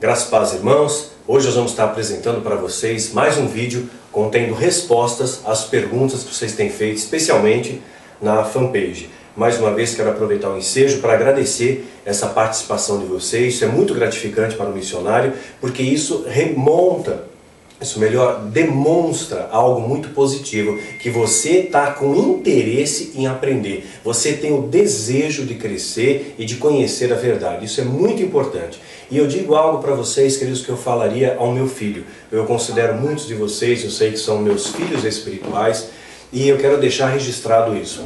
Graças a paz, irmãos. Hoje nós vamos estar apresentando para vocês mais um vídeo contendo respostas às perguntas que vocês têm feito, especialmente na fanpage. Mais uma vez quero aproveitar o ensejo para agradecer essa participação de vocês. Isso é muito gratificante para o missionário, porque isso demonstra algo muito positivo, que você está com interesse em aprender, você tem o desejo de crescer e de conhecer a verdade. Isso é muito importante. E eu digo algo para vocês, queridos, que eu falaria ao meu filho. Eu considero muitos de vocês, eu sei que são meus filhos espirituais, e eu quero deixar registrado isso.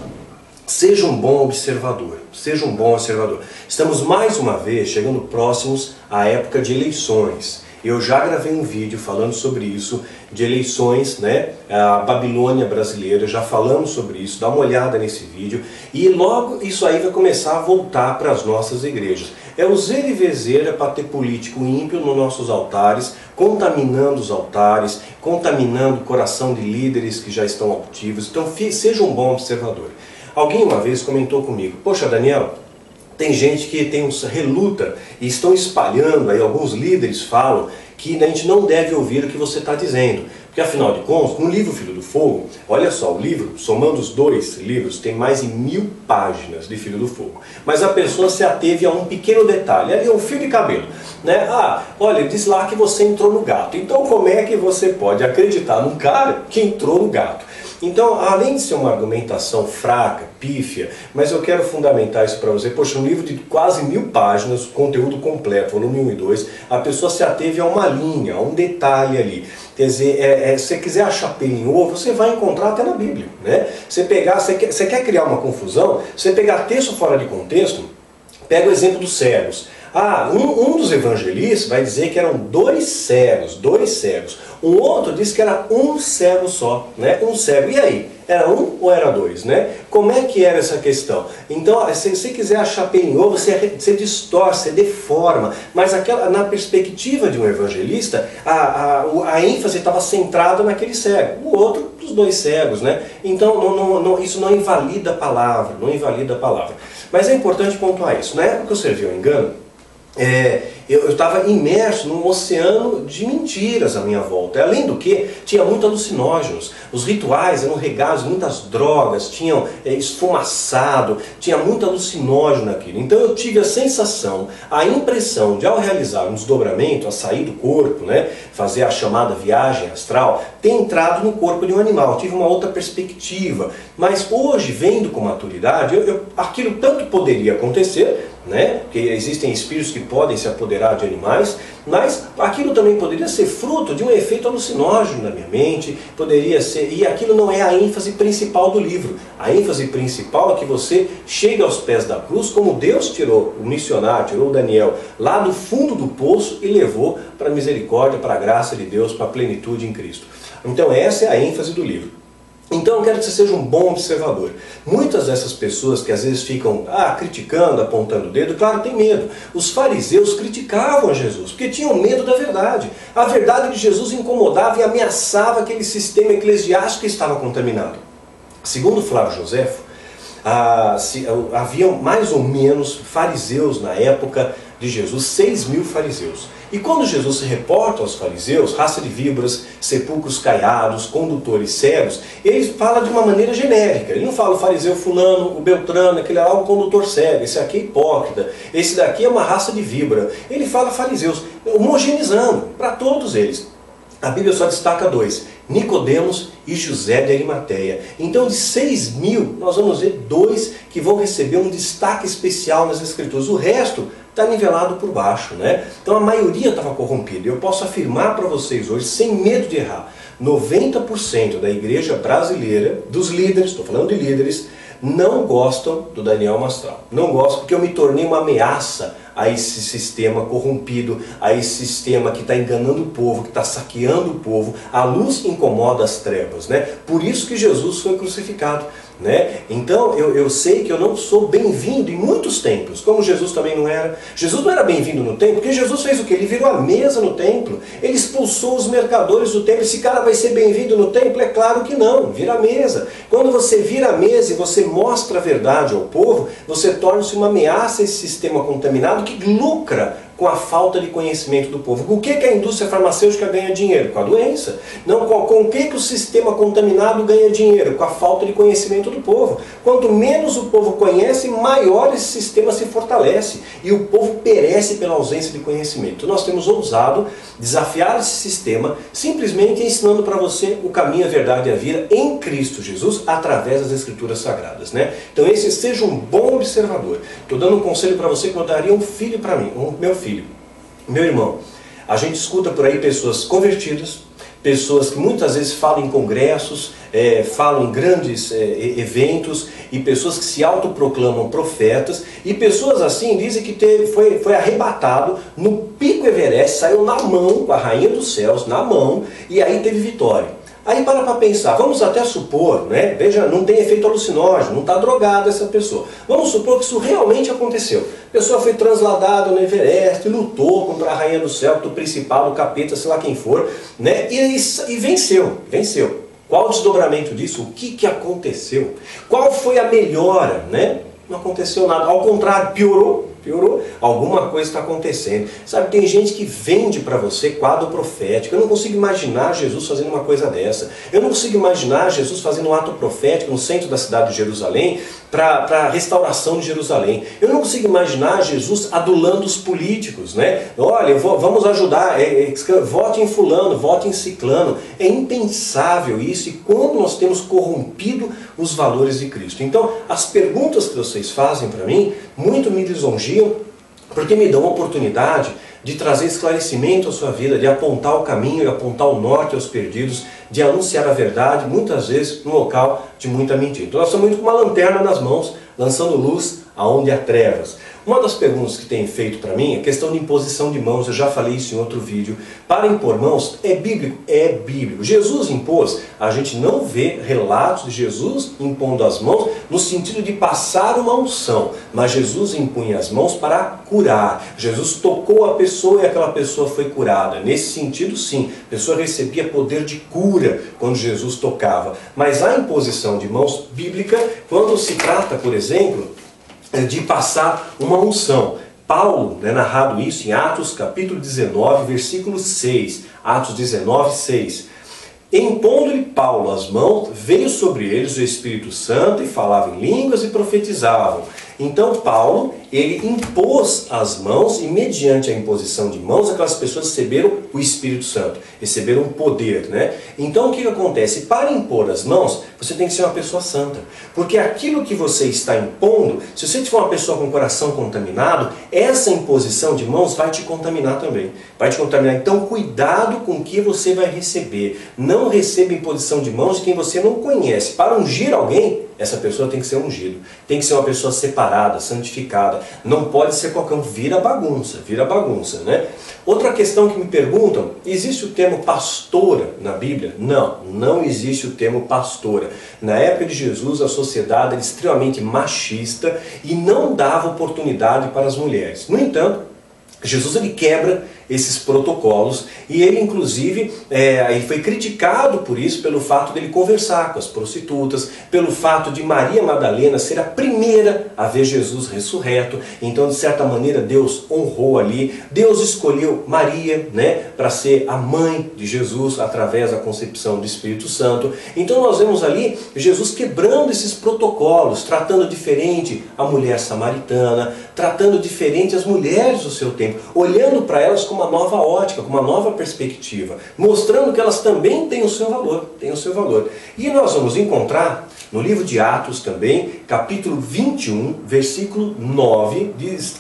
Seja um bom observador, seja um bom observador. Estamos mais uma vez chegando próximos à época de eleições. Eu já gravei um vídeo falando sobre isso, de eleições, né? A Babilônia brasileira, já falamos sobre isso, dá uma olhada nesse vídeo. E logo isso aí vai começar a voltar para as nossas igrejas. É o zero e vezeira para ter político ímpio nos nossos altares, contaminando os altares, contaminando o coração de líderes que já estão altivos. Então seja um bom observador. Alguém uma vez comentou comigo: poxa, Daniel, tem gente que reluta e estão espalhando, aí alguns líderes falam que a gente não deve ouvir o que você está dizendo. Porque afinal de contas, no livro Filho do Fogo, olha só, o livro, somando os dois livros, tem mais de 1000 páginas de Filho do Fogo. Mas a pessoa se ateve a um pequeno detalhe, ali é um fio de cabelo. Né? Ah, olha, diz lá que você entrou no gato. Então como é que você pode acreditar num cara que entrou no gato? Então, além de ser uma argumentação fraca, pífia, mas eu quero fundamentar isso para você. Poxa, um livro de quase 1000 páginas, conteúdo completo, volume 1 e 2, a pessoa se ateve a uma linha, a um detalhe ali. Quer dizer, se você quiser achar pelo em ovo, você vai encontrar até na Bíblia. Né? Você quer criar uma confusão, você pegar texto fora de contexto, pega o exemplo dos cegos. Ah, um dos evangelistas vai dizer que eram dois cegos. Um outro diz que era um cego só, né? Um cego. E aí? Era um ou era dois, né? Como é que era essa questão? Então, se você quiser achar pelo em ovo, você distorce, você deforma. Mas na perspectiva de um evangelista, a ênfase estava centrada naquele cego. O outro, dos dois cegos, né? Então, isso não invalida a palavra, Mas é importante pontuar isso. Na época que eu servi ao engano, eu estava imerso num oceano de mentiras à minha volta. Além do que, tinha muitos alucinógenos. Os rituais eram regados de muitas drogas, tinham esfumaçado, tinha muito alucinógeno naquilo. Então eu tive a sensação, a impressão de, ao realizar um desdobramento, a sair do corpo, né, fazer a chamada viagem astral, ter entrado no corpo de um animal. Eu tive uma outra perspectiva. Mas hoje, vendo com maturidade, aquilo tanto poderia acontecer, né? Porque existem espíritos que podem se apoderar de animais, mas aquilo também poderia ser fruto de um efeito alucinógeno na minha mente, poderia ser, e aquilo não é a ênfase principal do livro. A ênfase principal é que você chega aos pés da cruz, como Deus tirou o missionário, tirou o Daniel lá do fundo do poço e levou para a misericórdia, para a graça de Deus, para a plenitude em Cristo. Então essa é a ênfase do livro. Então eu quero que você seja um bom observador. Muitas dessas pessoas que às vezes ficam criticando, apontando o dedo, claro, tem medo. Os fariseus criticavam Jesus, porque tinham medo da verdade. A verdade de Jesus incomodava e ameaçava aquele sistema eclesiástico que estava contaminado. Segundo Flávio Joséfo, havia mais ou menos fariseus na época de Jesus, 6.000 fariseus. E quando Jesus se reporta aos fariseus, raça de víboras, sepulcros caiados, condutores cegos, ele fala de uma maneira genérica. Ele não fala o fariseu fulano, o beltrano, aquele lá é um condutor cego, esse aqui é hipócrita, esse daqui é uma raça de víbora. Ele fala fariseus, homogeneizando para todos eles. A Bíblia só destaca dois: Nicodemos e José de Arimateia. Então de 6.000, nós vamos ver dois que vão receber um destaque especial nas Escrituras. O resto está nivelado por baixo, né? Então a maioria estava corrompida. Eu posso afirmar para vocês hoje, sem medo de errar, 90% da igreja brasileira, dos líderes, estou falando de líderes, não gostam do Daniel Mastral. Não gostam porque eu me tornei uma ameaça a esse sistema corrompido, a esse sistema que está enganando o povo, que está saqueando o povo. A luz incomoda as trevas, né? Por isso que Jesus foi crucificado. Né? Então eu sei que eu não sou bem-vindo em muitos templos, como Jesus também não era. Jesus não era bem-vindo no templo, porque Jesus fez o que? Ele virou a mesa no templo, ele expulsou os mercadores do templo. Esse cara vai ser bem-vindo no templo? É claro que não, vira a mesa. Quando você vira a mesa e você mostra a verdade ao povo, você torna-se uma ameaça a esse sistema contaminado que lucra com a falta de conhecimento do povo. Com o que a indústria farmacêutica ganha dinheiro? Com a doença. Não, com o que o sistema contaminado ganha dinheiro? Com a falta de conhecimento do povo. Quanto menos o povo conhece, maior esse sistema se fortalece. E o povo perece pela ausência de conhecimento. Nós temos ousado desafiar esse sistema, simplesmente ensinando para você o caminho, a verdade e a vida em Cristo Jesus, através das Escrituras Sagradas, né? Então esse seja um bom observador. Estou dando um conselho para você que eu daria um filho para mim, meu filho, meu irmão. A gente escuta por aí pessoas convertidas, pessoas que muitas vezes falam em congressos, falam em grandes eventos, e pessoas que se autoproclamam profetas, e pessoas assim dizem que foi arrebatado no pico Everest, saiu na mão, com a rainha dos céus, na mão, e aí teve vitória. Aí para pensar, vamos até supor, né? Veja, não tem efeito alucinógeno, não está drogada essa pessoa. Vamos supor que isso realmente aconteceu. A pessoa foi transladada no Everest, lutou contra a rainha do céu, do principal, do capeta, sei lá quem for, né? E venceu. Qual o desdobramento disso? O que aconteceu? Qual foi a melhora, né? Não aconteceu nada, ao contrário, piorou. Alguma coisa está acontecendo. Sabe, tem gente que vende para você quadro profético. Eu não consigo imaginar Jesus fazendo uma coisa dessa. Eu não consigo imaginar Jesus fazendo um ato profético no centro da cidade de Jerusalém para a restauração de Jerusalém. Eu não consigo imaginar Jesus adulando os políticos, né? Olha, vamos ajudar, vote em fulano, vote em ciclano. É impensável isso, e quando nós temos corrompido os valores de Cristo. Então, as perguntas que vocês fazem para mim, muito me lisonjeiam, porque me dão a oportunidade de trazer esclarecimento à sua vida, de apontar o caminho e apontar o norte aos perdidos, de anunciar a verdade, muitas vezes no local de muita mentira. Então nós estamos muito com uma lanterna nas mãos, lançando luz aonde há trevas. Uma das perguntas que tem feito para mim é a questão de imposição de mãos. Eu já falei isso em outro vídeo. Para impor mãos, é bíblico? É bíblico. Jesus impôs. A gente não vê relatos de Jesus impondo as mãos no sentido de passar uma unção. Mas Jesus impunha as mãos para curar. Jesus tocou a pessoa e aquela pessoa foi curada. Nesse sentido, sim. A pessoa recebia poder de cura quando Jesus tocava. Mas a imposição de mãos bíblica, quando se trata, por exemplo, de passar uma unção. Paulo, narrado isso em Atos capítulo 19, versículo 6. Atos 19, 6. Impondo-lhe Paulo as mãos, veio sobre eles o Espírito Santo e falava em línguas e profetizavam. Então Paulo, ele impôs as mãos e mediante a imposição de mãos aquelas pessoas receberam o Espírito Santo, receberam o poder, né? Então o que acontece? Para impor as mãos, você tem que ser uma pessoa santa. Porque aquilo que você está impondo, se você for uma pessoa com o coração contaminado, essa imposição de mãos vai te contaminar também. Vai te contaminar. Então cuidado com o que você vai receber. Não receba imposição de mãos de quem você não conhece. Para ungir alguém, essa pessoa tem que ser ungido. Tem que ser uma pessoa separada, santificada. Não pode ser qualquer um. Vira bagunça, né? Outra questão que me perguntam, existe o termo pastora na Bíblia? Não, não existe o termo pastora. Na época de Jesus, a sociedade era extremamente machista e não dava oportunidade para as mulheres. No entanto, Jesus ele quebra esses protocolos e ele inclusive ele foi criticado por isso, pelo fato dele conversar com as prostitutas, pelo fato de Maria Madalena ser a primeira a ver Jesus ressurreto. Então de certa maneira Deus honrou ali, Deus escolheu Maria, né, para ser a mãe de Jesus através da concepção do Espírito Santo. Então nós vemos ali Jesus quebrando esses protocolos, tratando diferente a mulher samaritana, tratando diferente as mulheres do seu tempo, olhando para elas com uma nova ótica, com uma nova perspectiva, mostrando que elas também têm o seu valor, E nós vamos encontrar no livro de Atos também, capítulo 21, versículo 9,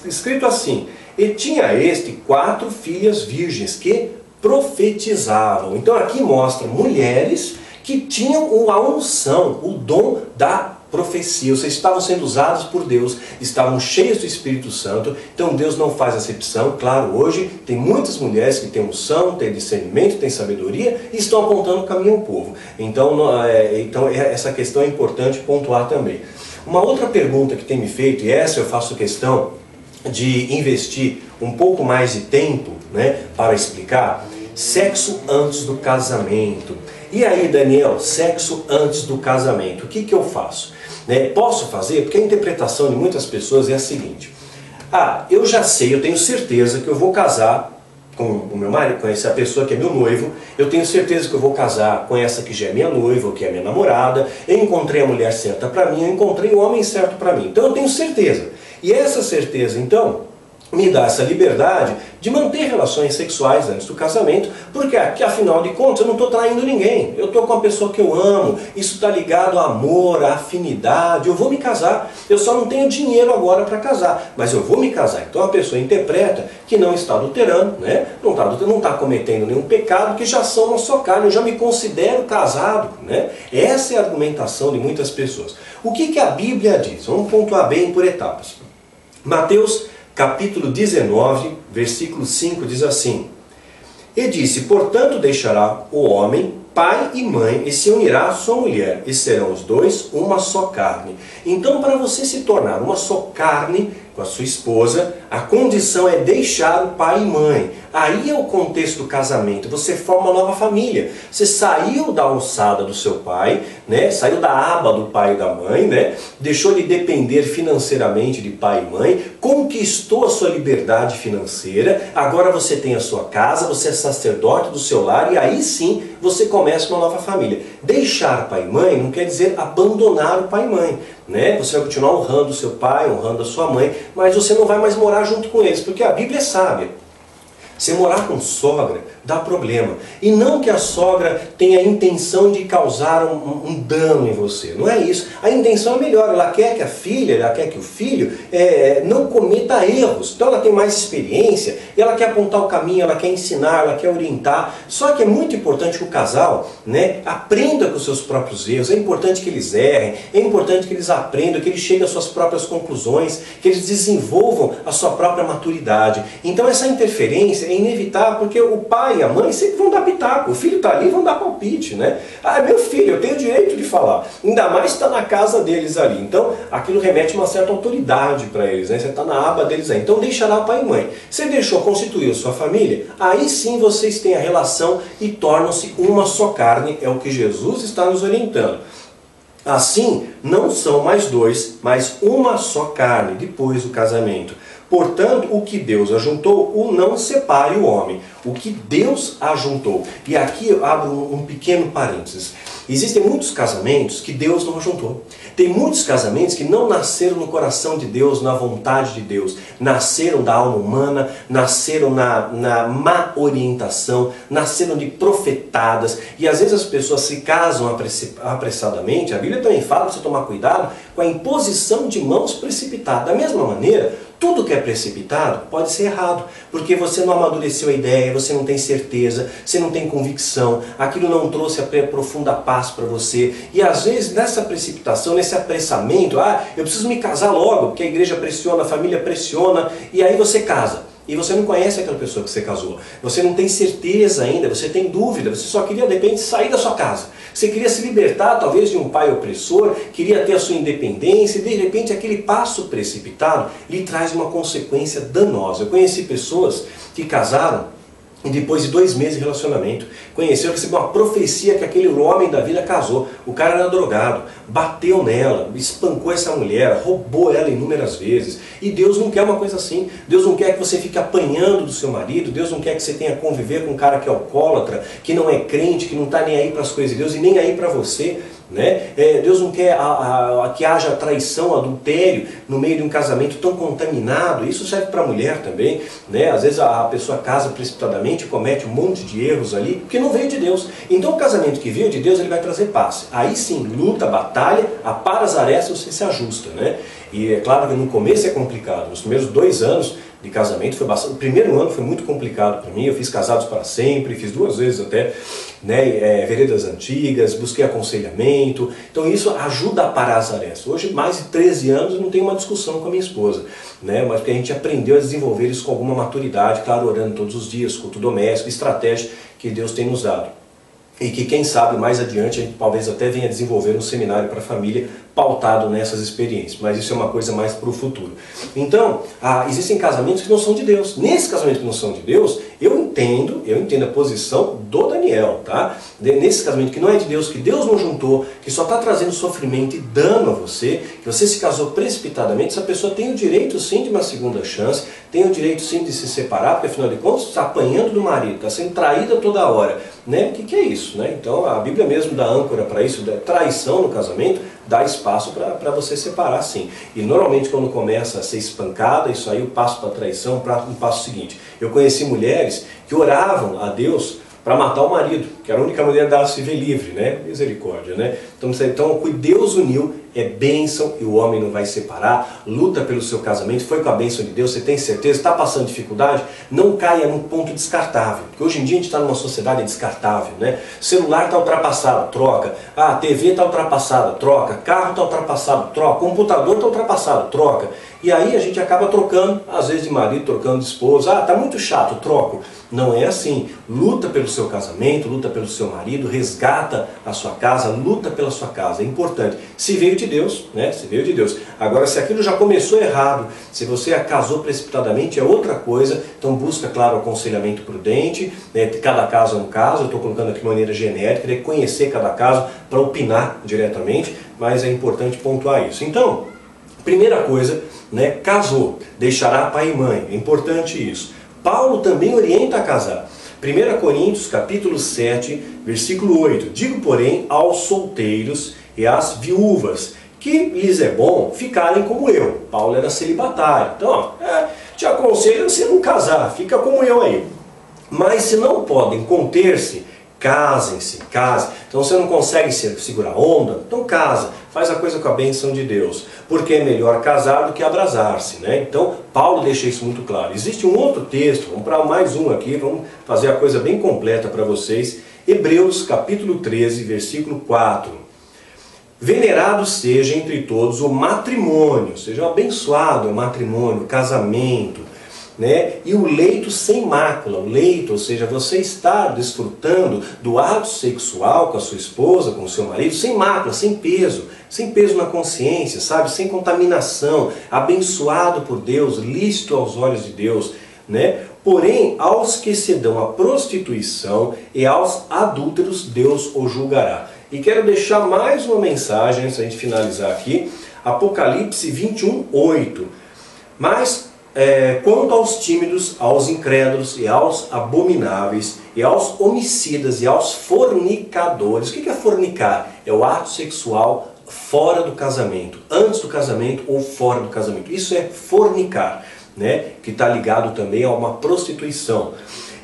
escrito assim: e tinha este 4 filhas virgens que profetizavam. Então aqui mostra mulheres que tinham a unção, o dom da profecia, vocês estavam sendo usados por Deus, estavam cheios do Espírito Santo. Então Deus não faz acepção. Claro, hoje tem muitas mulheres que têm unção, têm discernimento, têm sabedoria e estão apontando o caminho ao povo. Então essa questão é importante pontuar também. Uma outra pergunta que tem me feito, e essa eu faço questão de investir um pouco mais de tempo, né, para explicar: sexo antes do casamento. E aí, Daniel, sexo antes do casamento, o que eu faço? Posso fazer? Porque a interpretação de muitas pessoas é a seguinte: Ah, eu já sei, eu tenho certeza que eu vou casar com o meu marido, com essa pessoa que é meu noivo, eu tenho certeza que eu vou casar com essa que já é minha noiva, ou que é minha namorada, eu encontrei a mulher certa para mim, eu encontrei o homem certo para mim. Então eu tenho certeza. E essa certeza, então, me dá essa liberdade de manter relações sexuais antes do casamento, porque aqui, afinal de contas, eu não estou traindo ninguém. Eu estou com a pessoa que eu amo, isso está ligado a amor, a afinidade, eu vou me casar. Eu só não tenho dinheiro agora para casar, mas eu vou me casar. Então a pessoa interpreta que não está adulterando, né? Não está cometendo nenhum pecado, que já são uma só carne, eu já me considero casado, né? Essa é a argumentação de muitas pessoas. O que a Bíblia diz? Vamos pontuar bem por etapas. Mateus capítulo 19, versículo 5 diz assim: E disse, portanto deixará o homem pai e mãe, e se unirá à sua mulher, e serão os dois uma só carne. Então, para você se tornar uma só carne com a sua esposa, a condição é deixar o pai e mãe. Aí é o contexto do casamento. Você forma uma nova família. Você saiu da alçada do seu pai, né? Saiu da aba do pai e da mãe, né? Deixou de depender financeiramente de pai e mãe, conquistou a sua liberdade financeira, agora você tem a sua casa, você é sacerdote do seu lar, e aí sim você começa uma nova família. Deixar pai e mãe não quer dizer abandonar o pai e mãe, né? Você vai continuar honrando o seu pai, honrando a sua mãe, mas você não vai mais morar junto com eles, porque a Bíblia é sábia. Você morar com sogra dá problema. E não que a sogra tenha a intenção de causar um dano em você. Não é isso. A intenção é melhor. Ela quer que a filha, ela quer que o filho não cometa erros. Então ela tem mais experiência, e ela quer apontar o caminho, ela quer ensinar, ela quer orientar. Só que é muito importante que o casal, né, aprenda com os seus próprios erros. É importante que eles errem, é importante que eles aprendam, que eles cheguem às suas próprias conclusões, que eles desenvolvam a sua própria maturidade. Então essa interferência é inevitável, porque o pai e a mãe sempre vão dar pitaco. O filho está ali e vão dar palpite, né? Ah, meu filho, eu tenho o direito de falar. Ainda mais está na casa deles ali. Então, aquilo remete uma certa autoridade para eles, né? Você está na aba deles aí. Então, deixará pai e mãe. Você deixou, constituiu sua família, aí sim vocês têm a relação e tornam-se uma só carne. É o que Jesus está nos orientando. Assim, não são mais dois, mas uma só carne depois do casamento. Portanto, o que Deus ajuntou, o não separe o homem. O que Deus ajuntou. E aqui eu abro um pequeno parênteses. Existem muitos casamentos que Deus não ajuntou. Tem muitos casamentos que não nasceram no coração de Deus, na vontade de Deus. Nasceram da alma humana, nasceram na má orientação, nasceram de profetadas. E às vezes as pessoas se casam apressadamente. A Bíblia também fala para você tomar cuidado com a imposição de mãos precipitada. Da mesma maneira, tudo que é precipitado pode ser errado, porque você não amadureceu a ideia, você não tem certeza, você não tem convicção, aquilo não trouxe a profunda paz para você. E às vezes nessa precipitação, nesse apressamento, eu preciso me casar logo, porque a igreja pressiona, a família pressiona, e aí você casa. E você não conhece aquela pessoa que você casou. Você não tem certeza ainda, você tem dúvida, você só queria de repente sair da sua casa. Você queria se libertar talvez de um pai opressor, queria ter a sua independência, e de repente aquele passo precipitado lhe traz uma consequência danosa. Eu conheci pessoas que casaram e depois de 2 meses de relacionamento, conheceram, recebeu uma profecia que aquele homem da vida casou. O cara era drogado, bateu nela, espancou essa mulher, roubou ela inúmeras vezes. E Deus não quer uma coisa assim. Deus não quer que você fique apanhando do seu marido. Deus não quer que você tenha que conviver com um cara que é alcoólatra, que não é crente, que não está nem aí para as coisas de Deus e nem aí para você. Né? Deus não quer que haja traição, adultério no meio de um casamento tão contaminado. Isso serve para a mulher também, né? Às vezes a pessoa casa precipitadamente, comete um monte de erros ali, porque não veio de Deus. Então o casamento que veio de Deus, ele vai trazer paz. Aí sim, luta, batalha, apara as arestas, você se ajusta, né? E é claro que no começo é complicado. Nos primeiros 2 anos de casamento foi bastante. O primeiro ano foi muito complicado para mim. Eu fiz Casados para Sempre, fiz 2 vezes até, né, Veredas Antigas, busquei aconselhamento. Então isso ajuda a parar as arestas. Hoje, mais de 13 anos, eu não tenho uma discussão com a minha esposa, né, mas porque a gente aprendeu a desenvolver isso com alguma maturidade, claro, orando todos os dias, culto doméstico, estratégia que Deus tem nos dado. E que quem sabe mais adiante a gente talvez até venha desenvolver um seminário para a família pautado nessas experiências, mas isso é uma coisa mais para o futuro. Então, existem casamentos que não são de Deus. Nesses casamentos que não são de Deus, eu entendo a posição do Daniel, tá? Nesse casamento que não é de Deus, que Deus não juntou, que só está trazendo sofrimento e dano a você, que você se casou precipitadamente, essa pessoa tem o direito sim de uma segunda chance, tem o direito sim de se separar, porque afinal de contas está apanhando do marido, está sendo traída toda hora, né? O que é isso, né? Então a Bíblia mesmo dá âncora para isso, da traição no casamento, dá espaço para você separar sim. E normalmente quando começa a ser espancada, isso aí eu passo para a traição, para um passo seguinte. Eu conheci mulheres que oravam a Deus para matar o marido, que era a única maneira dela se ver livre, né? Misericórdia, né? Então o que Deus uniu é bênção e o homem não vai separar. Luta pelo seu casamento, foi com a bênção de Deus, você tem certeza, está passando dificuldade? Não caia num ponto descartável, porque hoje em dia a gente está numa sociedade descartável, né? Celular está ultrapassado, troca. Ah, TV está ultrapassada, troca. Carro está ultrapassado, troca. Computador está ultrapassado, troca. E aí a gente acaba trocando, às vezes de marido, trocando de esposa. Ah, tá muito chato, troco. Não é assim. Luta pelo seu casamento, luta pelo seu marido, resgata a sua casa, luta pela sua casa. É importante. Se veio de Deus, né? Se veio de Deus. Agora, se aquilo já começou errado, se você casou precipitadamente, é outra coisa. Então busca, claro, aconselhamento prudente. Né? Cada caso é um caso. Eu estou colocando aqui de maneira genérica, né? Conhecer cada caso para opinar diretamente, mas é importante pontuar isso. Então, primeira coisa, né? Casou, deixará pai e mãe. É importante isso. Paulo também orienta a casar. 1 Coríntios capítulo 7, versículo 8. Digo, porém, aos solteiros e às viúvas, que lhes é bom ficarem como eu. Paulo era celibatário. Então, te aconselho a você não casar, fica como eu aí. Mas se não podem conter-se, casem-se, casem. Então você não consegue segurar a onda, então casa, faz a coisa com a bênção de Deus. Porque é melhor casar do que abrasar-se, né? Então Paulo deixa isso muito claro. Existe um outro texto, vamos para mais um aqui, vamos fazer a coisa bem completa para vocês. Hebreus capítulo 13, versículo 4. Venerado seja entre todos o matrimônio, seja abençoado o matrimônio, o casamento, né? E o leito sem mácula, o leito, ou seja, você está desfrutando do ato sexual com a sua esposa, com o seu marido, sem mácula, sem peso na consciência, sabe? Sem contaminação, abençoado por Deus, lícito aos olhos de Deus, né? Porém, aos que se dão à prostituição e aos adúlteros, Deus o julgará. E quero deixar mais uma mensagem, antes da gente finalizar aqui, Apocalipse 21, 8. Mas quanto aos tímidos, aos incrédulos e aos abomináveis, e aos homicidas e aos fornicadores. O que é fornicar? É o ato sexual fora do casamento, antes do casamento ou fora do casamento. Isso é fornicar, né? Que está ligado também a uma prostituição.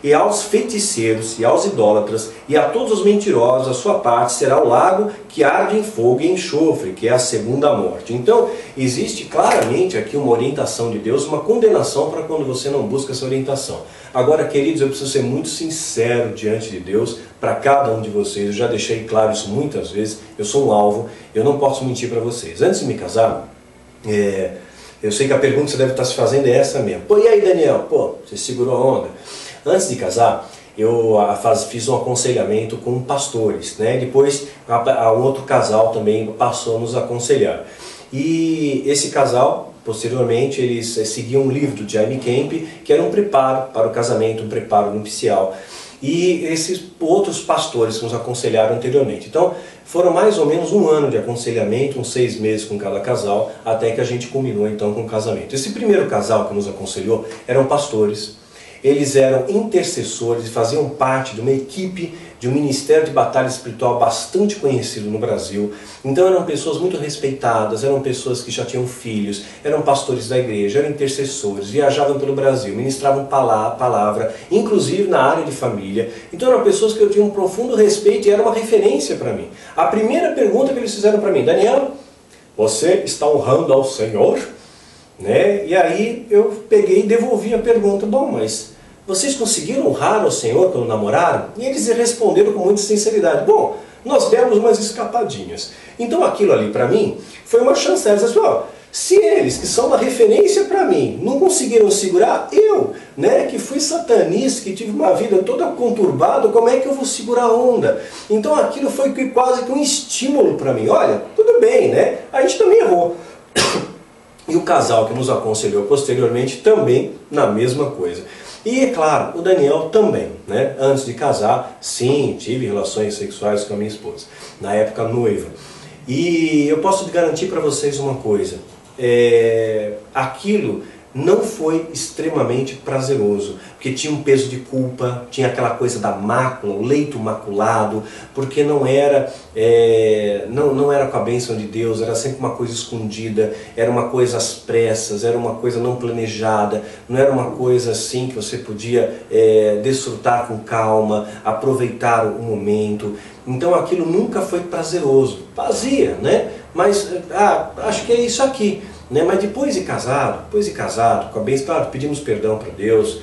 E aos feiticeiros, e aos idólatras, e a todos os mentirosos, a sua parte será o lago que arde em fogo e enxofre, que é a segunda morte. Então, existe claramente aqui uma orientação de Deus, uma condenação para quando você não busca essa orientação. Agora, queridos, eu preciso ser muito sincero diante de Deus, para cada um de vocês. Eu já deixei claro isso muitas vezes, eu sou um alvo, eu não posso mentir para vocês. Antes de me casar, eu sei que a pergunta que você deve estar se fazendo é essa mesmo. Pô, e aí, Daniel? Pô, você segurou a onda? Antes de casar, eu fiz um aconselhamento com pastores, né? Depois, um outro casal também passou a nos aconselhar. E esse casal, posteriormente, eles seguiam um livro do Jaime Camp, que era um preparo para o casamento, um preparo nupcial. E esses outros pastores que nos aconselharam anteriormente. Então, foram mais ou menos um ano de aconselhamento, uns 6 meses com cada casal, até que a gente culminou então com o casamento. Esse primeiro casal que nos aconselhou eram pastores. Eles eram intercessores e faziam parte de uma equipe de um ministério de batalha espiritual bastante conhecido no Brasil. Então eram pessoas muito respeitadas, eram pessoas que já tinham filhos, eram pastores da igreja, eram intercessores, viajavam pelo Brasil, ministravam palavra, inclusive na área de família. Então eram pessoas que eu tinha um profundo respeito e era uma referência para mim. A primeira pergunta que eles fizeram para mim: Daniel, você está honrando ao Senhor? Né? E aí eu peguei e devolvi a pergunta: bom, mas vocês conseguiram honrar ao Senhor quando namoraram? E eles responderam com muita sinceridade: bom, nós demos umas escapadinhas. Então aquilo ali para mim foi uma chancela. Eles disseram: se eles, que são uma referência para mim, não conseguiram segurar, eu, né, que fui satanista, que tive uma vida toda conturbada, como é que eu vou segurar a onda? Então aquilo foi quase que um estímulo para mim. Olha, tudo bem, né? A gente também errou. E o casal que nos aconselhou posteriormente também na mesma coisa. E é claro, o Daniel também, né? Antes de casar, sim, tive relações sexuais com a minha esposa, na época noiva. E eu posso garantir para vocês uma coisa, aquilo não foi extremamente prazeroso, porque tinha um peso de culpa, tinha aquela coisa da mácula, o leito maculado, porque não era com a bênção de Deus, era sempre uma coisa escondida, era uma coisa às pressas, era uma coisa não planejada, não era uma coisa assim que você podia desfrutar com calma, aproveitar o momento. Então aquilo nunca foi prazeroso, fazia, né? Mas acho que é isso aqui. Né? Mas depois de casado, com a bênção, claro, pedimos perdão para Deus,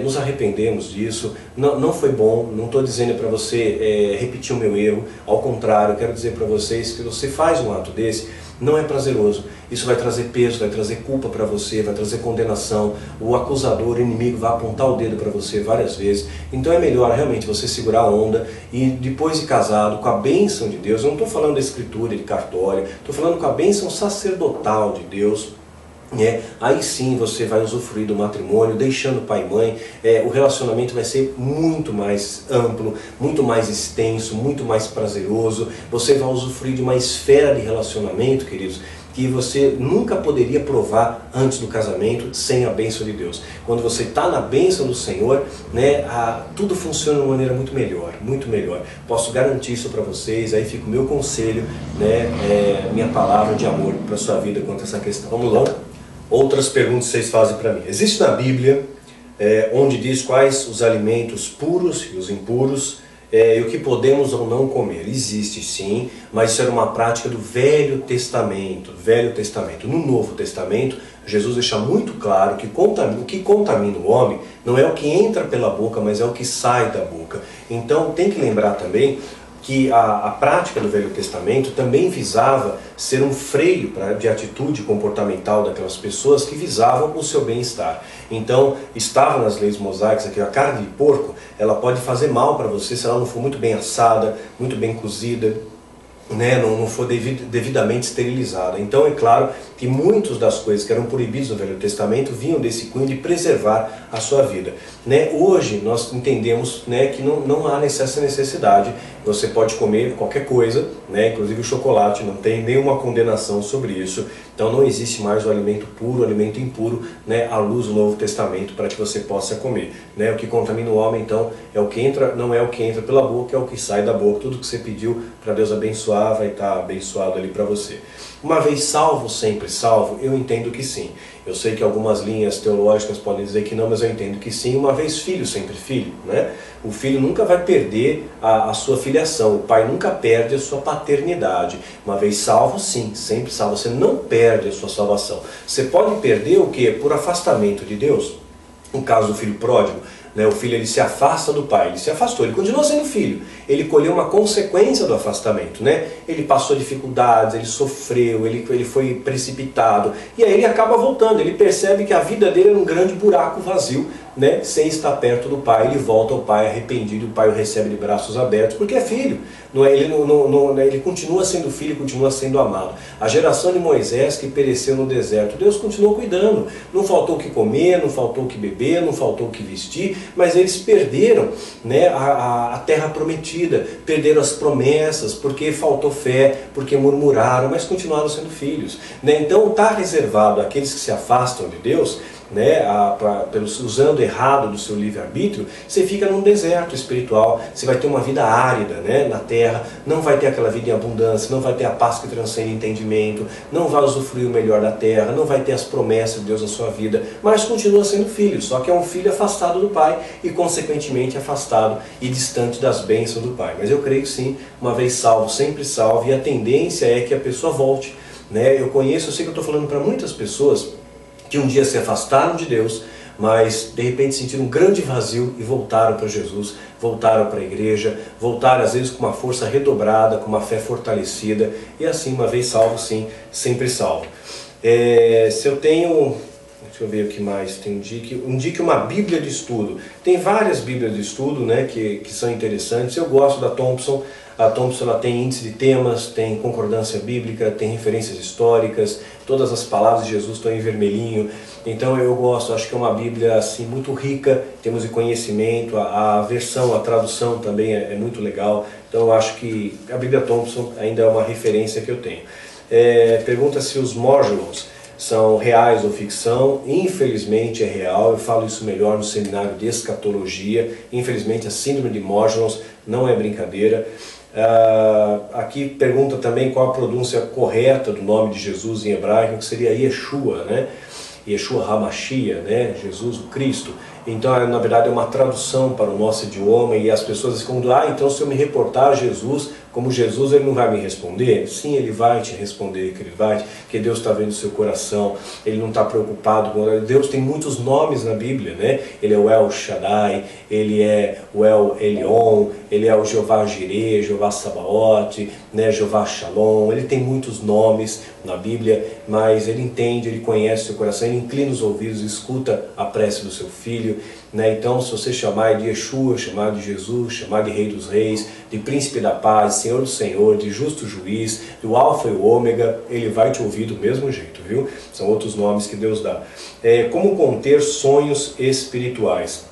nos arrependemos disso, não foi bom, não estou dizendo para você repetir o meu erro, ao contrário, quero dizer para vocês que você faz um ato desse, não é prazeroso, isso vai trazer peso, vai trazer culpa para você, vai trazer condenação, o acusador, o inimigo vai apontar o dedo para você várias vezes, então é melhor realmente você segurar a onda e depois de casado, com a bênção de Deus, eu não estou falando da escritura, de cartório, estou falando com a bênção sacerdotal de Deus, aí sim você vai usufruir do matrimônio, deixando pai e mãe, o relacionamento vai ser muito mais amplo, muito mais extenso, muito mais prazeroso, você vai usufruir de uma esfera de relacionamento, queridos, que você nunca poderia provar antes do casamento sem a bênção de Deus. Quando você está na bênção do Senhor, né, tudo funciona de uma maneira muito melhor, muito melhor. Posso garantir isso para vocês, aí fica o meu conselho, né, minha palavra de amor para a sua vida quanto a essa questão. Vamos lá? Outras perguntas vocês fazem para mim. Existe na Bíblia, onde diz quais os alimentos puros e os impuros, e o que podemos ou não comer? Existe sim, mas isso era uma prática do Velho Testamento. No Novo Testamento, Jesus deixa muito claro que o que contamina o homem não é o que entra pela boca, mas é o que sai da boca. Então tem que lembrar também que a prática do Velho Testamento também visava ser um freio de atitude comportamental daquelas pessoas que visavam o seu bem-estar. Então, estava nas leis mosaicas que a carne de porco, ela pode fazer mal para você se ela não for muito bem assada, muito bem cozida, né, não for devidamente esterilizada. Então é claro que muitas das coisas que eram proibidas no Velho Testamento vinham desse cunho de preservar a sua vida. Né? Hoje nós entendemos, né, que não há essa necessidade, você pode comer qualquer coisa, né, inclusive o chocolate, não tem nenhuma condenação sobre isso. Então não existe mais o alimento puro, o alimento impuro, né, à luz do Novo Testamento para que você possa comer. Né? O que contamina o homem então é o que entra, não é o que entra pela boca, é o que sai da boca. Tudo que você pediu para Deus abençoar vai estar abençoado ali para você. Uma vez salvo, sempre salvo, eu entendo que sim. Eu sei que algumas linhas teológicas podem dizer que não, mas eu entendo que sim. Uma vez filho, sempre filho, né? O filho nunca vai perder a sua filiação, o pai nunca perde a sua paternidade. Uma vez salvo, sim, sempre salvo. Você não perde a sua salvação. Você pode perder o quê? Por afastamento de Deus. No caso do filho pródigo, né, o filho ele se afasta do pai, ele se afastou, ele continua sendo filho, ele colheu uma consequência do afastamento, né? Ele passou dificuldades, ele sofreu, ele foi precipitado, e aí ele acaba voltando, ele percebe que a vida dele era um grande buraco vazio, né, sem estar perto do pai, ele volta ao pai arrependido, o pai o recebe de braços abertos, porque é filho, não é? Ele continua sendo filho, continua sendo amado. A geração de Moisés que pereceu no deserto, Deus continuou cuidando, não faltou o que comer, não faltou o que beber, não faltou o que vestir, mas eles perderam, né, a terra prometida, perderam as promessas, porque faltou fé, porque murmuraram, mas continuaram sendo filhos. Né? Então está reservado àqueles que se afastam de Deus, né, usando errado do seu livre-arbítrio, você fica num deserto espiritual, você vai ter uma vida árida, né, na terra, não vai ter aquela vida em abundância, não vai ter a paz que transcende entendimento, não vai usufruir o melhor da terra, não vai ter as promessas de Deus na sua vida, mas continua sendo filho, só que é um filho afastado do pai e consequentemente afastado e distante das bênçãos do pai. Mas eu creio que sim, uma vez salvo, sempre salvo, e a tendência é que a pessoa volte. Né? Eu sei que eu estou falando para muitas pessoas que um dia se afastaram de Deus, mas de repente sentiram um grande vazio e voltaram para Jesus, voltaram para a igreja, voltaram às vezes com uma força redobrada, com uma fé fortalecida, e assim, uma vez salvo, sim, sempre salvo. Se eu tenho, deixa eu ver o que mais, tem indique uma Bíblia de estudo. Tem várias Bíblias de estudo, né, que são interessantes. Eu gosto da Thompson. A Thompson ela tem índice de temas, tem concordância bíblica, tem referências históricas, todas as palavras de Jesus estão em vermelhinho. Então eu gosto, acho que é uma Bíblia assim, muito rica em termos de conhecimento, a versão, a tradução também é muito legal. Então eu acho que a Bíblia Thompson ainda é uma referência que eu tenho. Pergunta se os Morgellons são reais ou ficção. Infelizmente é real, eu falo isso melhor no seminário de escatologia. Infelizmente a síndrome de Morgellons não é brincadeira. Aqui pergunta também qual a pronúncia correta do nome de Jesus em hebraico, que seria Yeshua, né? Yeshua HaMashiach, né? Jesus o Cristo. Então, na verdade, é uma tradução para o nosso idioma e as pessoas ficam, então se eu me reportar a Jesus, como Jesus, ele não vai me responder? Sim, ele vai te responder, que ele vai, porque Deus está vendo o seu coração, ele não está preocupado com... Deus tem muitos nomes na Bíblia, né? Ele é o El Shaddai, ele é o El Elyon, ele é o Jeová Jireh, Jeová Sabaoth, né? Jeová Shalom, ele tem muitos nomes na Bíblia, mas ele entende, ele conhece o seu coração, ele inclina os ouvidos, escuta a prece do seu filho, né? Então, se você chamar de Yeshua, chamar de Jesus, chamar de Rei dos Reis, de Príncipe da Paz, Senhor do Senhor, de Justo Juiz, do Alfa e o Ômega, ele vai te ouvir do mesmo jeito, viu? São outros nomes que Deus dá. Como conter sonhos espirituais?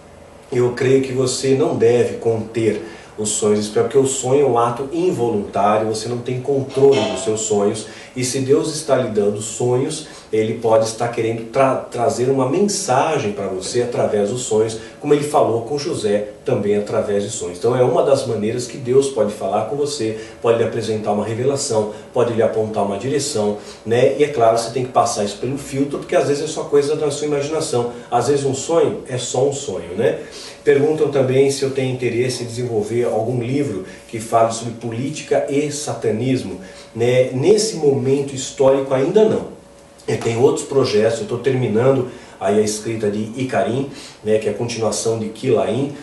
Eu creio que você não deve conter os sonhos espirituais, porque o sonho é um ato involuntário, você não tem controle dos seus sonhos, e se Deus está lhe dando sonhos, ele pode estar querendo trazer uma mensagem para você através dos sonhos, como ele falou com José também através de sonhos. Então é uma das maneiras que Deus pode falar com você, pode lhe apresentar uma revelação, pode lhe apontar uma direção, né? E é claro, você tem que passar isso pelo filtro, porque às vezes é só coisa da sua imaginação, às vezes um sonho é só um sonho, né? Perguntam também se eu tenho interesse em desenvolver algum livro que fale sobre política e satanismo, né? Nesse momento histórico ainda não. Eu tenho outros projetos, eu estou terminando aí a escrita de Icarim, né, que é a continuação de Quilaim.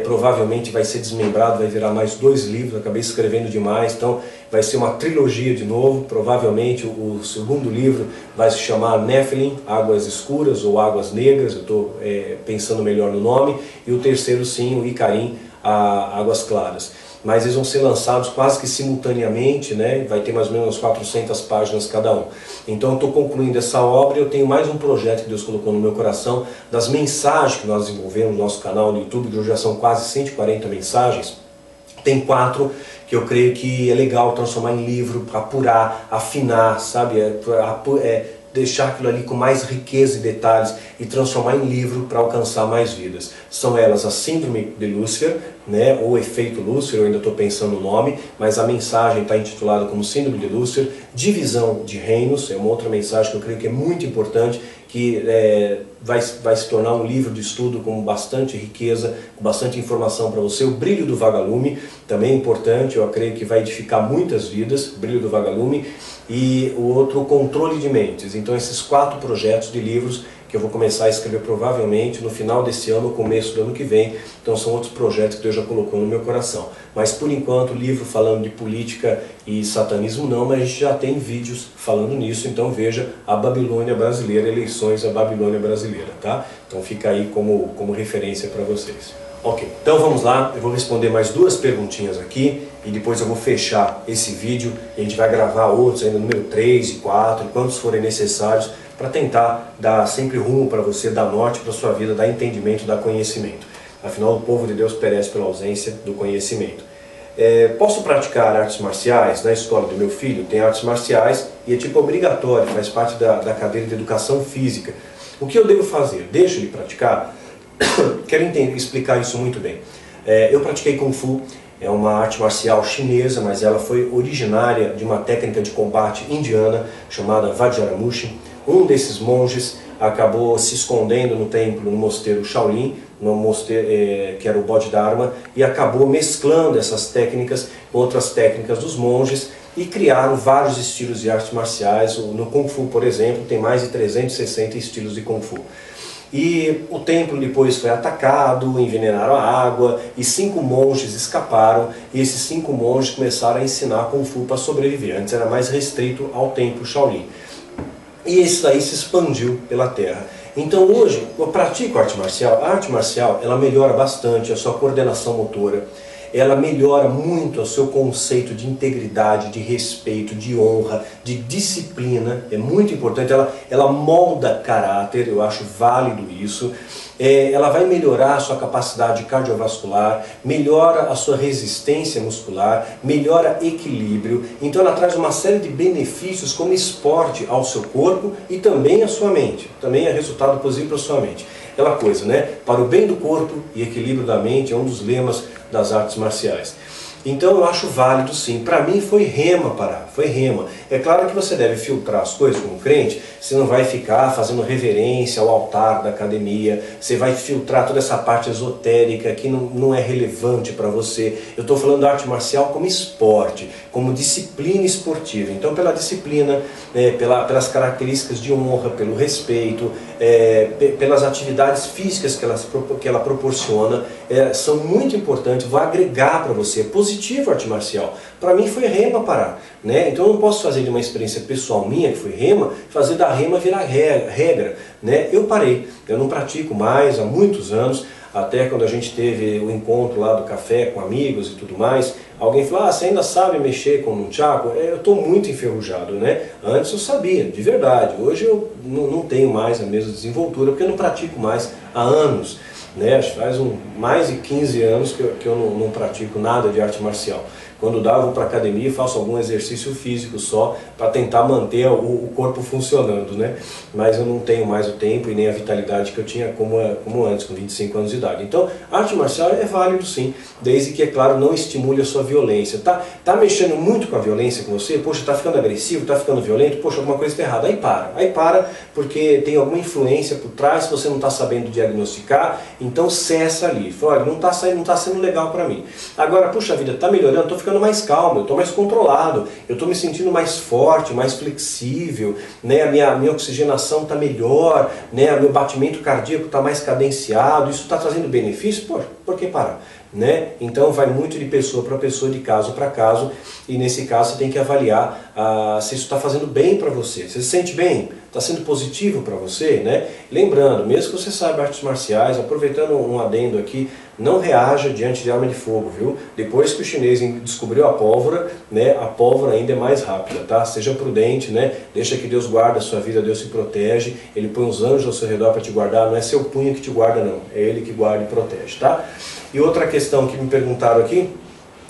Provavelmente vai ser desmembrado, vai virar mais 2 livros, acabei escrevendo demais, então vai ser uma trilogia de novo. Provavelmente o segundo livro vai se chamar Nephilim, Águas Escuras ou Águas Negras, eu estou pensando melhor no nome, e o terceiro sim, o Icarim, Águas Claras. Mas eles vão ser lançados quase que simultaneamente, né? Vai ter mais ou menos 400 páginas cada um. Então eu estou concluindo essa obra e eu tenho mais um projeto que Deus colocou no meu coração, das mensagens que nós desenvolvemos no nosso canal no YouTube, que hoje já são quase 140 mensagens. Tem 4 que eu creio que é legal transformar em livro, apurar, afinar, sabe? Deixar aquilo ali com mais riqueza e detalhes e transformar em livro para alcançar mais vidas. São elas a Síndrome de Lúcifer, né, ou Efeito Lúcifer, eu ainda estou pensando no nome, mas a mensagem está intitulada como Síndrome de Lúcifer, Divisão de Reinos, é uma outra mensagem que eu creio que é muito importante, que vai se tornar um livro de estudo com bastante riqueza, com bastante informação para você. O Brilho do Vagalume, também é importante, eu creio que vai edificar muitas vidas, Brilho do Vagalume, e o outro, o Controle de Mentes. Então esses 4 projetos de livros que eu vou começar a escrever provavelmente no final desse ano, no começo do ano que vem. Então são outros projetos que Deus já colocou no meu coração. Mas por enquanto, livro falando de política e satanismo não, mas a gente já tem vídeos falando nisso. Então veja a Babilônia Brasileira, Eleições da Babilônia Brasileira, tá? Então fica aí como referência para vocês. Ok, então vamos lá, eu vou responder mais 2 perguntinhas aqui e depois eu vou fechar esse vídeo e a gente vai gravar outros ainda, número 3 e 4, quantos forem necessários, para tentar dar sempre rumo para você, dar norte para a sua vida, dar entendimento, dar conhecimento. Afinal, o povo de Deus perece pela ausência do conhecimento. Posso praticar artes marciais? Na escola do meu filho tem artes marciais e é tipo obrigatório, faz parte da cadeira de educação física. O que eu devo fazer? Deixo de praticar? Quero explicar isso muito bem. Eu pratiquei Kung Fu, é uma arte marcial chinesa, mas ela foi originária de uma técnica de combate indiana chamada Vajramushin. Um desses monges acabou se escondendo no templo, no mosteiro Shaolin, no mosteiro, que era o Bodhidharma, e acabou mesclando essas técnicas com outras técnicas dos monges e criaram vários estilos de artes marciais. No Kung Fu, por exemplo, tem mais de 360 estilos de Kung Fu. E o templo depois foi atacado, envenenaram a água e 5 monges escaparam e esses 5 monges começaram a ensinar Kung Fu para sobreviver. Antes era mais restrito ao templo Shaolin. E isso aí se expandiu pela terra. Então hoje eu pratico arte marcial. A arte marcial ela melhora bastante a sua coordenação motora. ela melhora muito o seu conceito de integridade, de respeito, de honra, de disciplina, é muito importante, ela molda caráter, eu acho válido isso. Ela vai melhorar a sua capacidade cardiovascular, melhora a sua resistência muscular, melhora equilíbrio, então ela traz uma série de benefícios como esporte ao seu corpo e também à sua mente, também é resultado positivo para a sua mente. Aquela coisa, né? Para o bem do corpo e equilíbrio da mente é um dos lemas das artes marciais. Então eu acho válido sim. Para mim foi rema parar, foi rema. É claro que você deve filtrar as coisas como crente, você não vai ficar fazendo reverência ao altar da academia, você vai filtrar toda essa parte esotérica que não é relevante para você. Eu estou falando da arte marcial como esporte, como disciplina esportiva. Então pela disciplina, pelas características de honra, pelo respeito, pelas atividades físicas que ela proporciona, são muito importantes, vai agregar para você, é positivo a arte marcial. Para mim foi rema parar, né? Então eu não posso fazer de uma experiência pessoal minha, que foi rema, fazer da rema virar regra, né? Eu parei, eu não pratico mais há muitos anos, até quando a gente teve o encontro lá do café com amigos e tudo mais, alguém falou, você ainda sabe mexer com um nunchaku? Eu estou muito enferrujado, né? Antes eu sabia, de verdade, hoje eu não tenho mais a mesma desenvoltura, porque eu não pratico mais há anos. Né? Faz mais de 15 anos que eu não pratico nada de arte marcial. Quando dá, eu vou para a academia e faço algum exercício físico só para tentar manter o corpo funcionando, né? Mas eu não tenho mais o tempo e nem a vitalidade que eu tinha como antes, com 25 anos de idade. Então, a arte marcial é válido sim, desde que, é claro, não estimule a sua violência. Tá mexendo muito com a violência com você? Poxa, tá ficando agressivo, tá ficando violento? Poxa, alguma coisa está errada. Aí para, porque tem alguma influência por trás, você não está sabendo diagnosticar, então cessa ali. Fala, olha, não está sendo legal para mim. Agora, puxa vida, tá melhorando, estou ficando mais calmo, eu estou mais controlado, eu estou me sentindo mais forte, mais flexível, né? A minha oxigenação está melhor, né? O meu batimento cardíaco está mais cadenciado, isso está trazendo benefício? Pô, por que parar? Né? Então vai muito de pessoa para pessoa, de caso para caso, e nesse caso você tem que avaliar se isso está fazendo bem para você. Você se sente bem? Está sendo positivo para você? Né? Lembrando, mesmo que você saiba artes marciais, aproveitando um adendo aqui, não reaja diante de arma de fogo, viu? Depois que o chinês descobriu a pólvora, né, a pólvora ainda é mais rápida, tá? Seja prudente, né? Deixa que Deus guarda a sua vida, Deus te protege, Ele põe os anjos ao seu redor para te guardar, não é seu punho que te guarda não, é Ele que guarda e protege, tá? E outra questão que me perguntaram aqui,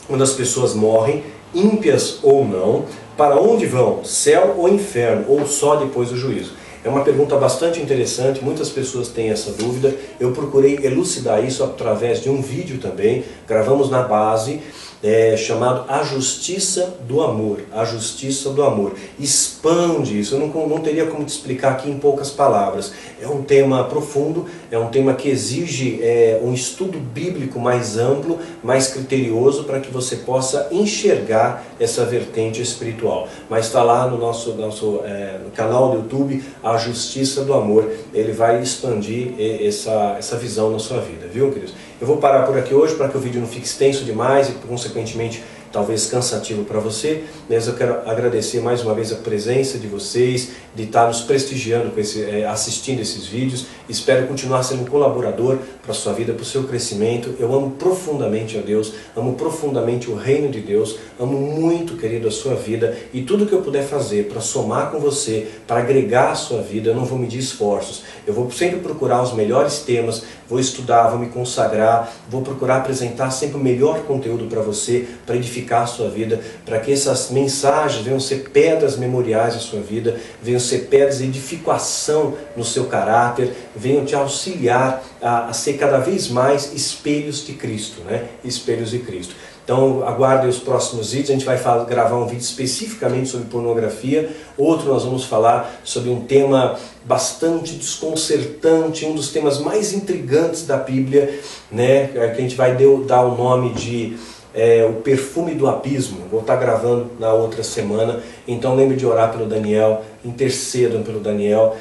quando as pessoas morrem, ímpias ou não, para onde vão? Céu ou inferno? Ou só depois do juízo? É uma pergunta bastante interessante, muitas pessoas têm essa dúvida. Eu procurei elucidar isso através de um vídeo também, gravamos na base, chamado A Justiça do Amor. A Justiça do Amor. Expande isso, eu não teria como te explicar aqui em poucas palavras. É um tema profundo, é um tema que exige um estudo bíblico mais amplo, mais criterioso, para que você possa enxergar essa vertente espiritual. Mas está lá no nosso canal do YouTube, A Justiça do Amor. Ele vai expandir essa visão na sua vida, viu, queridos? Eu vou parar por aqui hoje para que o vídeo não fique extenso demais e, consequentemente, talvez cansativo para você, mas eu quero agradecer mais uma vez a presença de vocês, de estar nos prestigiando, assistindo esses vídeos. Espero continuar sendo um colaborador para a sua vida, para o seu crescimento. Eu amo profundamente a Deus, amo profundamente o reino de Deus, amo muito, querido, a sua vida, e tudo que eu puder fazer para somar com você, para agregar a sua vida, eu não vou medir esforços. Eu vou sempre procurar os melhores temas, vou estudar, vou me consagrar, vou procurar apresentar sempre o melhor conteúdo para você, para edificar a sua vida, para que essas mensagens venham ser pedras memoriais na sua vida, venham ser pedras de edificação no seu caráter, venham te auxiliar a ser cada vez mais espelhos de Cristo, né? Espelhos de Cristo. Então aguardem os próximos vídeos, a gente vai gravar um vídeo especificamente sobre pornografia, outro nós vamos falar sobre um tema bastante desconcertante, um dos temas mais intrigantes da Bíblia, né? Que a gente vai dar o nome de o perfume do abismo. Vou estar gravando na outra semana, então lembre de orar pelo Daniel, intercedam pelo Daniel.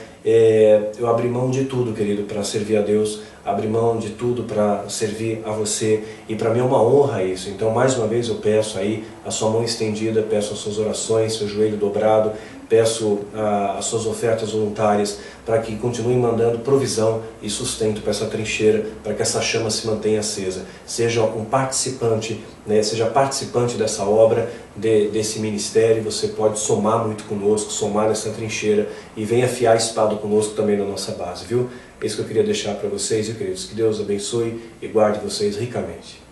Eu abri mão de tudo, querido, para servir a Deus, abri mão de tudo para servir a você, e para mim é uma honra isso. Então mais uma vez eu peço aí a sua mão estendida, peço as suas orações, seu joelho dobrado, Peço as suas ofertas voluntárias para que continuem mandando provisão e sustento para essa trincheira, para que essa chama se mantenha acesa. Seja um participante, né, seja participante dessa obra, desse ministério. Você pode somar muito conosco, somar nessa trincheira e venha afiar a espada conosco também na nossa base, viu? É isso que eu queria deixar para vocês, viu, queridos? Que Deus abençoe e guarde vocês ricamente.